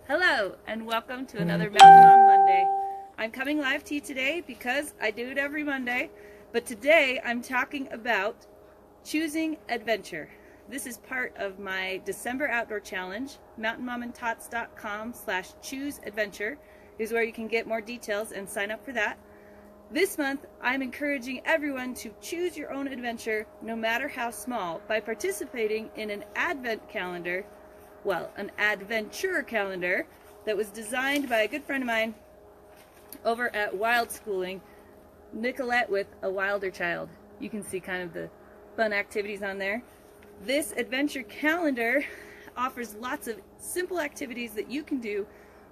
Hello, and welcome to another Mountain Mom Monday. I'm coming live to you today because I do it every Monday, but today I'm talking about choosing adventure. This is part of my December outdoor challenge. mountainmomandtots.com/chooseadventure is where you can get more details and sign up for that. This month, I'm encouraging everyone to choose your own adventure, no matter how small, by participating in an advent calendar, an adventure calendar that was designed by a good friend of mine over at Wild Schooling, Nicolette with a Wilder Child. You can see kind of the fun activities on there. This adventure calendar offers lots of simple activities that you can do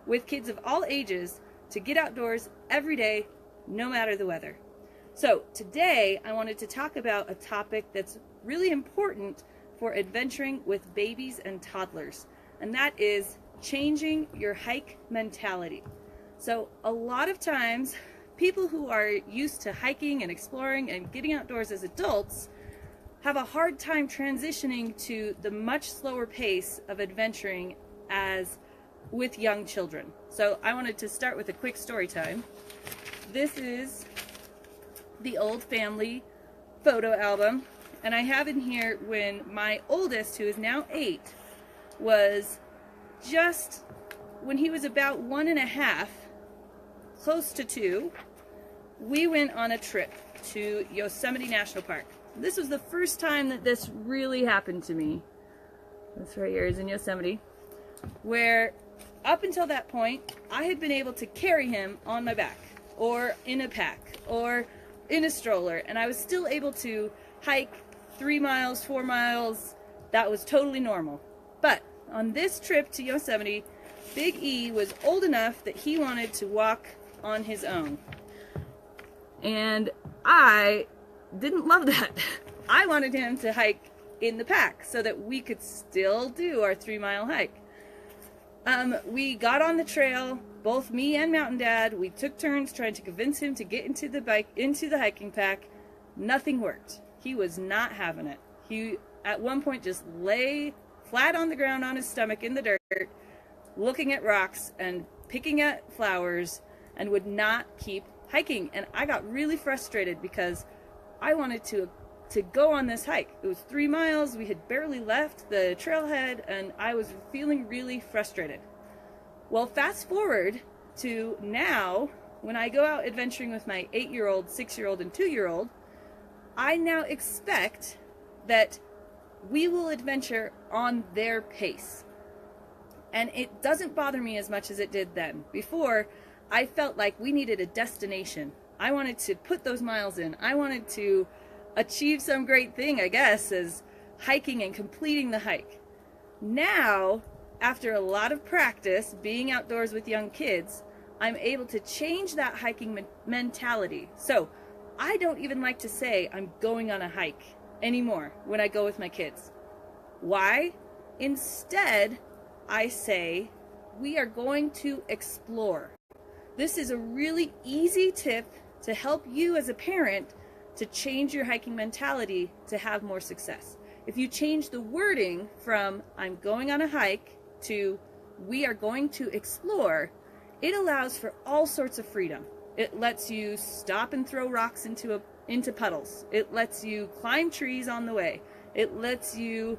with kids of all ages to get outdoors every day, no matter the weather. So today I wanted to talk about a topic that's really important for adventuring with babies and toddlers, and that is changing your hike mentality. So a lot of times people who are used to hiking and exploring and getting outdoors as adults have a hard time transitioning to the much slower pace of adventuring as with young children. So I wanted to start with a quick story time. This is the old family photo album, and I have in here when my oldest, who is now 8, was just when he was about 1.5, close to 2, we went on a trip to Yosemite National Park. This was the first time that this really happened to me. This right here is in Yosemite, where up until that point I had been able to carry him on my back or in a pack or in a stroller, and I was still able to hike 3 miles, 4 miles. That was totally normal. But on this trip to Yosemite, Big E was old enough that he wanted to walk on his own. And I didn't love that. I wanted him to hike in the pack so that we could still do our 3-mile hike. We got on the trail, both me and Mountain Dad. We took turns trying to convince him to get into the hiking pack. Nothing worked. He was not having it. He at one point just lay flat on the ground on his stomach in the dirt, looking at rocks and picking at flowers, and would not keep hiking. And I got really frustrated because I wanted to go on this hike. It was 3 miles. We had barely left the trailhead, and I was feeling really frustrated. Well, fast forward to now, when I go out adventuring with my 8-year-old, 6-year-old, and 2-year-old, I now expect that we will adventure on their pace. And it doesn't bother me as much as it did then. Before, I felt like we needed a destination. I wanted to put those miles in. I wanted to achieve some great thing, I guess, as hiking and completing the hike. Now, after a lot of practice being outdoors with young kids, I'm able to change that hiking mentality. So I don't even like to say I'm going on a hike anymore when I go with my kids. Why? Instead, I say we are going to explore. This is a really easy tip to help you as a parent to change your hiking mentality to have more success. If you change the wording from I'm going on a hike to we are going to explore, it allows for all sorts of freedom. It lets you stop and throw rocks into puddles. It lets you climb trees on the way. It lets you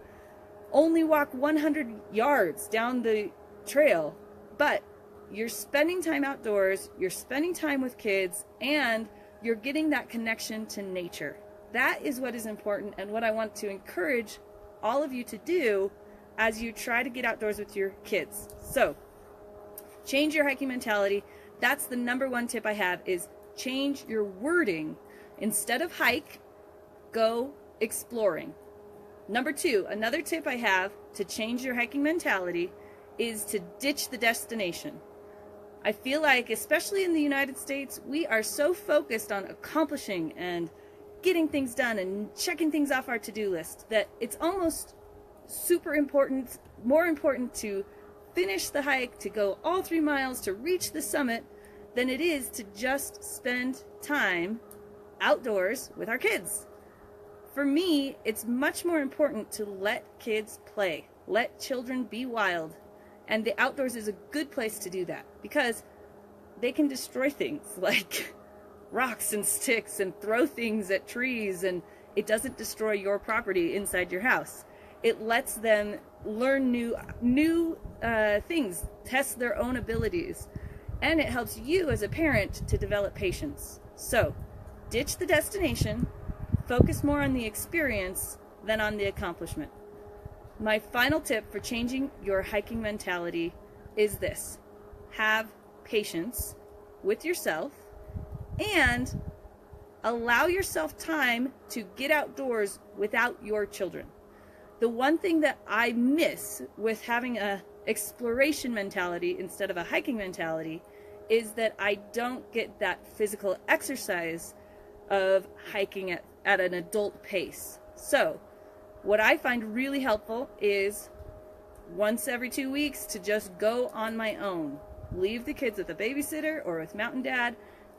only walk 100 yards down the trail, but you're spending time outdoors, you're spending time with kids, and you're getting that connection to nature. That is what is important and what I want to encourage all of you to do as you try to get outdoors with your kids. So, change your hiking mentality. That's the number one tip I have, is change your wording. Instead of hike, go exploring. Number 2, another tip I have to change your hiking mentality is to ditch the destination. I feel like, especially in the United States, we are so focused on accomplishing and getting things done and checking things off our to-do list that it's almost super important, more important to finish the hike, to go all 3 miles, to reach the summit, than it is to just spend time outdoors with our kids. For me, it's much more important to let kids play, let children be wild, And the outdoors is a good place to do that because they can destroy things like rocks and sticks and throw things at trees, and it doesn't destroy your property inside your house. It lets them learn new things, test their own abilities, and it helps you as a parent to develop patience. So, ditch the destination, focus more on the experience than on the accomplishment. My final tip for changing your hiking mentality is this: have patience with yourself and allow yourself time to get outdoors without your children. The one thing that I miss with having a exploration mentality instead of a hiking mentality is that I don't get that physical exercise of hiking at an adult pace. So what I find really helpful is once every 2 weeks to just go on my own. Leave the kids with a babysitter or with Mountain Dad,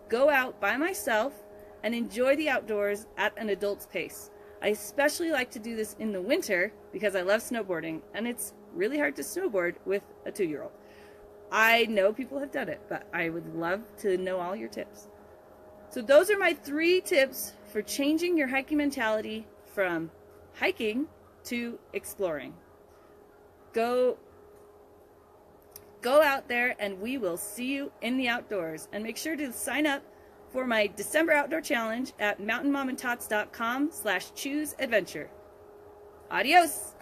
go out by myself and enjoy the outdoors at an adult's pace. I especially like to do this in the winter because I love snowboarding, and it's really hard to snowboard with a 2-year-old. I know people have done it, but I would love to know all your tips. So those are my 3 tips for changing your hiking mentality from hiking to exploring. Go out there and we will see you in the outdoors. And make sure to sign up for my December Outdoor Challenge at mountainmomandtots.com/chooseadventure. Adios!